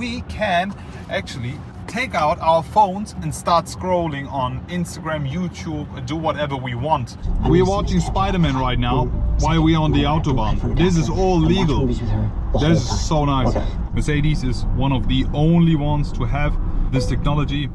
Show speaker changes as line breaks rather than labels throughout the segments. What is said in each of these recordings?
we can actually take out our phones and start scrolling on Instagram, YouTube, do whatever we want. We're watching Spider-Man right now while we're on the Autobahn. This is all legal. This is so nice. Mercedes is one of the only ones to have this technology.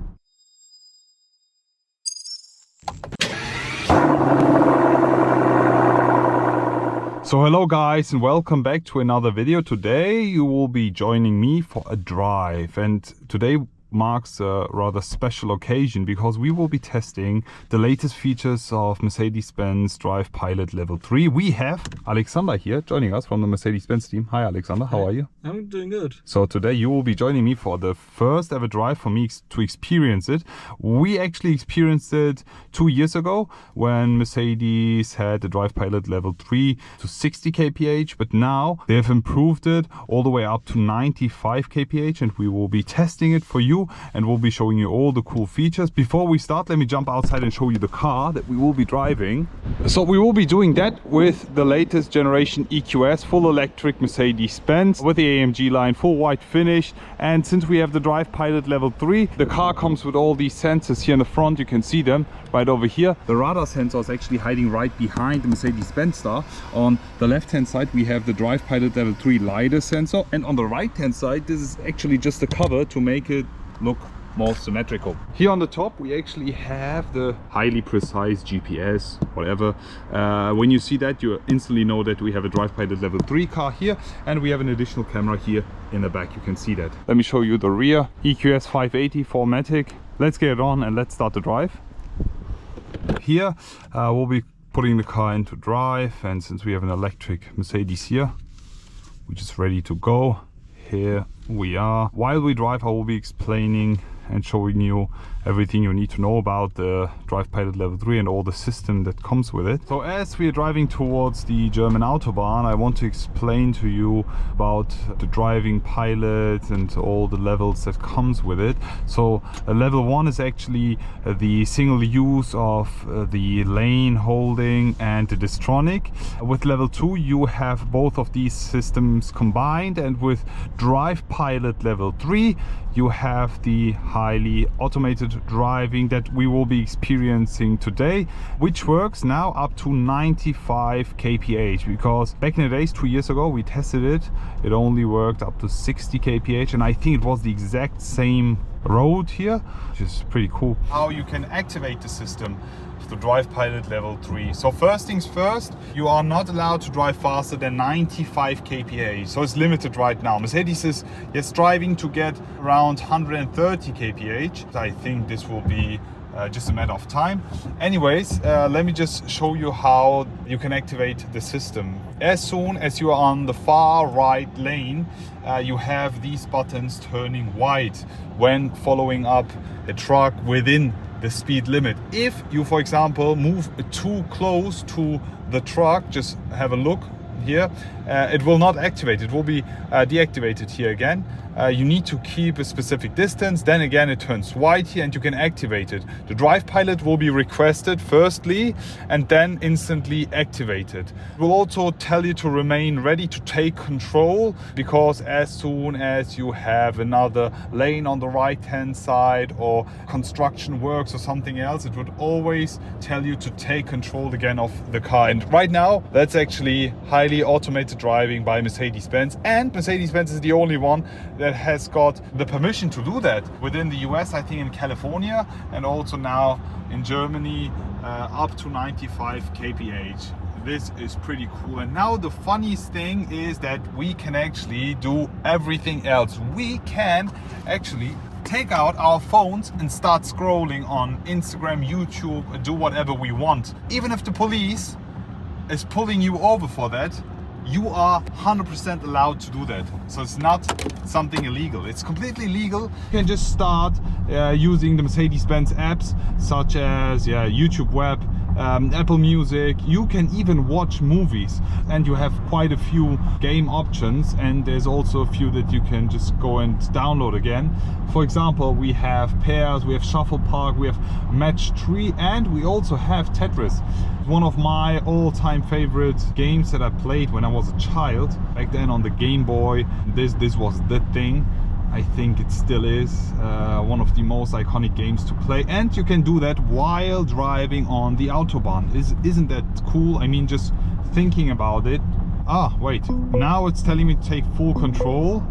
So hello guys and welcome back to another video. Today you will be joining me for a drive, and today marks a rather special occasion because we will be testing the latest features of Mercedes Benz Drive Pilot Level 3. We have Alexander here joining us from the Mercedes Benz team. Hi Alexander, how are you?
I'm doing good.
So today you will be joining me for the first ever drive for me to experience it. We actually experienced it 2 years ago when Mercedes had the Drive Pilot Level 3 to 60 kph, but now they have improved it all the way up to 95 kph, and we will be testing it for you and we'll be showing you all the cool features. Before we start, let me jump outside and show you the car that we will be driving. So we will be doing that with the latest generation EQS full electric Mercedes Benz with the AMG line, full white finish. And since we have the Drive Pilot Level 3, the car comes with all these sensors here in the front. You can see them right over here. The radar sensor is actually hiding right behind the Mercedes Benz star. On the left hand side we have the Drive Pilot Level 3 LiDAR sensor, and on the right hand side this is actually just a cover to make it look more symmetrical. Here on the top we actually have the highly precise GPS, whatever. When you see that, you instantly know that we have a Drive Pilot Level 3 car here, and we have an additional camera here in the back. You can see that. Let me show you the rear. EQS 580 4MATIC. Let's get it on and let's start the drive. Here we'll be putting the car into drive, and since we have an electric Mercedes here, we're just ready to go. Here we are. While we drive, I will be explaining and showing you everything you need to know about the Drive Pilot Level 3 and all the system that comes with it. So as we are driving towards the German Autobahn, I want to explain to you about the driving pilot and all the levels that comes with it. So level 1 is actually the single use of the lane holding and the distronic. With level 2 you have both of these systems combined, and with Drive Pilot Level 3 you have the highly automated driving that we will be experiencing today, which works now up to 95 kph, because back in the days 2 years ago we tested it, it only worked up to 60 kph, and I think it was the exact same road here, which is pretty cool. How you can activate the system, the Drive Pilot Level 3. So first things first, you are not allowed to drive faster than 95 kph. So it's limited right now. Mercedes is striving to get around 130 kph. I think this will be just a matter of time. Anyways, let me just show you how you can activate the system. As soon as you are on the far right lane, you have these buttons turning white when following up a truck within the speed limit. If you, for example, move too close to the truck, just have a look here, it will not activate. It will be deactivated here again. You need to keep a specific distance, then again it turns white here and you can activate it. The Drive Pilot will be requested firstly and then instantly activated. It will also tell you to remain ready to take control, because as soon as you have another lane on the right hand side or construction works or something else, it would always tell you to take control again of the car. And right now that's actually highly automated driving by Mercedes Benz, and Mercedes Benz is the only one that has got the permission to do that within the US, I think in California, and also now in Germany, up to 95 kph. This is pretty cool. And now the funniest thing is that we can actually do everything else. We can actually take out our phones and start scrolling on Instagram, YouTube, do whatever we want. Even if the police is pulling you over for that, you are 100% allowed to do that. So it's not something illegal, it's completely legal. You can just start using the Mercedes-Benz apps such as YouTube Web, Apple Music. You can even watch movies, and you have quite a few game options, and there's also a few that you can just go and download again. For example, we have Pairs, we have Shuffle Park, we have Match 3, and we also have Tetris. One of my all-time favorite games that I played when I was a child. Back then on the Game Boy, this was the thing. I think it still is one of the most iconic games to play, and you can do that while driving on the Autobahn. Isn't that cool? I mean, just thinking about it. Ah, wait, now it's telling me to take full control,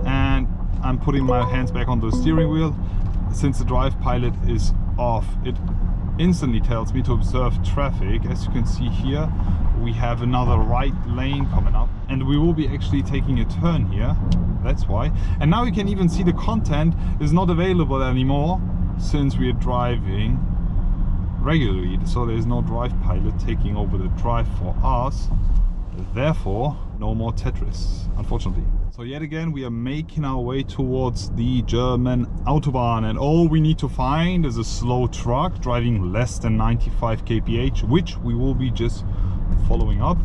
and I'm putting my hands back onto the steering wheel. Since the drive pilot is off, it instantly tells me to observe traffic. As you can see here, we have another right lane coming up, and we will be actually taking a turn here. That's why. And now you can even see the content is not available anymore since we are driving regularly, so there's no drive pilot taking over the drive for us. Therefore, no more Tetris, unfortunately. So yet again, we are making our way towards the German Autobahn, and all we need to find is a slow truck driving less than 95 kph, which we will be just following up.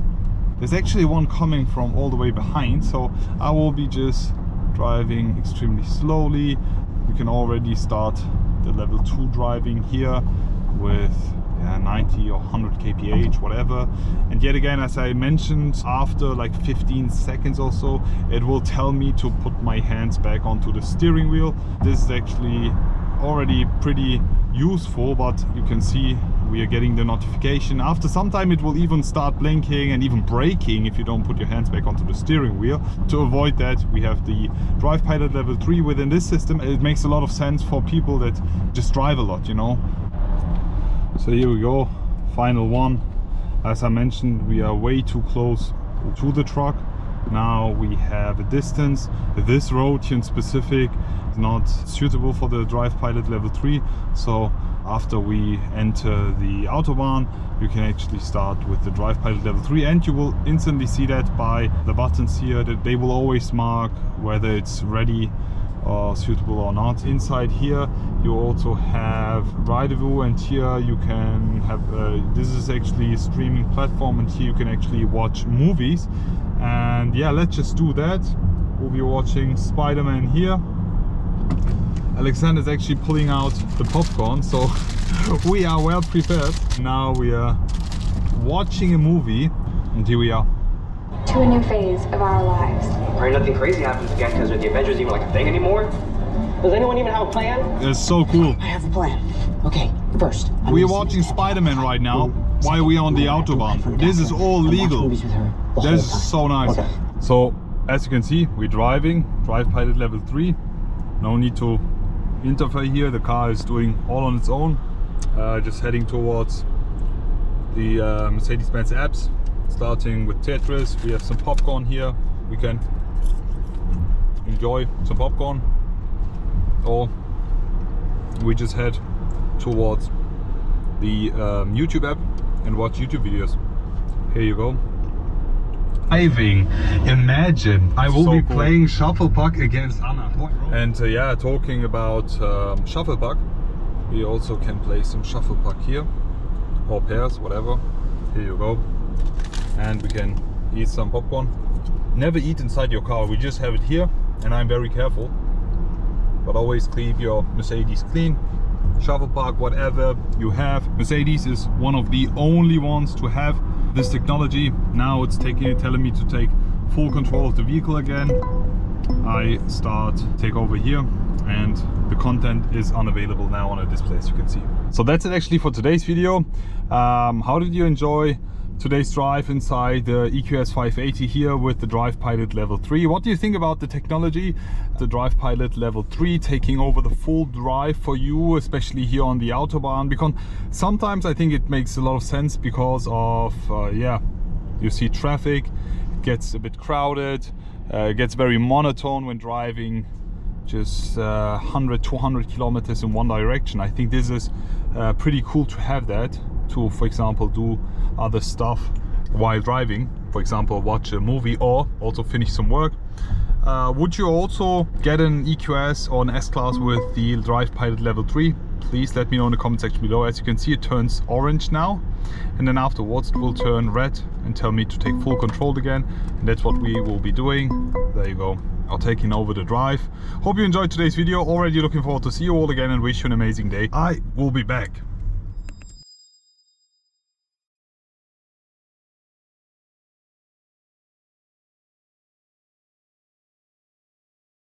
There's actually one coming from all the way behind, so I will be just driving extremely slowly. We can already start the level 2 driving here with 90 or 100 kph, whatever. And yet again, as I mentioned, after like 15 seconds or so, it will tell me to put my hands back onto the steering wheel. This is actually already pretty useful, but you can see we are getting the notification. After some time, it will even start blinking and even braking if you don't put your hands back onto the steering wheel. To avoid that, we have the drive pilot level 3 within this system. It makes a lot of sense for people that just drive a lot, you know. So here we go, final one. As I mentioned, we are way too close to the truck. Now we have a distance. This road here in specific is not suitable for the drive pilot level 3. So after we enter the Autobahn, you can actually start with the drive pilot level 3, and you will instantly see that by the buttons here, that they will always mark whether it's ready or suitable or not. Inside here you also have rider view, and here you can have this is actually a streaming platform, and here you can actually watch movies. And yeah, let's just do that. We'll be watching Spider-Man here. Alexander's actually pulling out the popcorn, so we are well prepared. Now we are watching a movie, and here we are.
To a new phase of our lives.
Pray nothing crazy happens again, because are the Avengers even like a thing anymore? Does anyone even have a plan?
It's so cool.
I have a plan. Okay, first,
we are watching Spider-Man right now while we are on the Autobahn. This is all legal. This is so nice.
Okay.
So as you can see, we're driving drive pilot level 3. No need to interfere here. The car is doing all on its own. Just heading towards the Mercedes Benz apps. Starting with Tetris. We have some popcorn here. We can enjoy some popcorn, or we just head towards the YouTube app and watch YouTube videos. Here you go. Driving. Imagine I will be playing Shufflepuck against Anna. And yeah, talking about Shufflepuck, we also can play some Shufflepuck here, or pairs, whatever. Here you go. And we can eat some popcorn. Never eat inside your car, we just have it here, and I'm very careful. But always keep your Mercedes clean. Shufflepuck, whatever you have. Mercedes is one of the only ones to have this technology. Now it's telling me to take full control of the vehicle again. I start takeover here, and the content is unavailable now on a display, as you can see. So that's it actually for today's video. How did you enjoy today's drive inside the EQS 580 here with the drive pilot level 3? What do you think about the technology, the drive pilot level 3 taking over the full drive for you, especially here on the Autobahn? Because sometimes I think it makes a lot of sense because of yeah, you see traffic, it gets a bit crowded, it gets very monotone when driving just 100-200 kilometers in one direction. I think this is pretty cool to have that, to, for example, do other stuff while driving, for example watch a movie or also finish some work. Would you also get an EQS or an S-Class with the drive pilot level 3? Please let me know in the comment section below. As you can see, it turns orange now, and then afterwards it will turn red and tell me to take full control again, and that's what we will be doing. There you go, or taking over the drive. Hope you enjoyed today's video. Already looking forward to see you all again and wish you an amazing day. I will be back.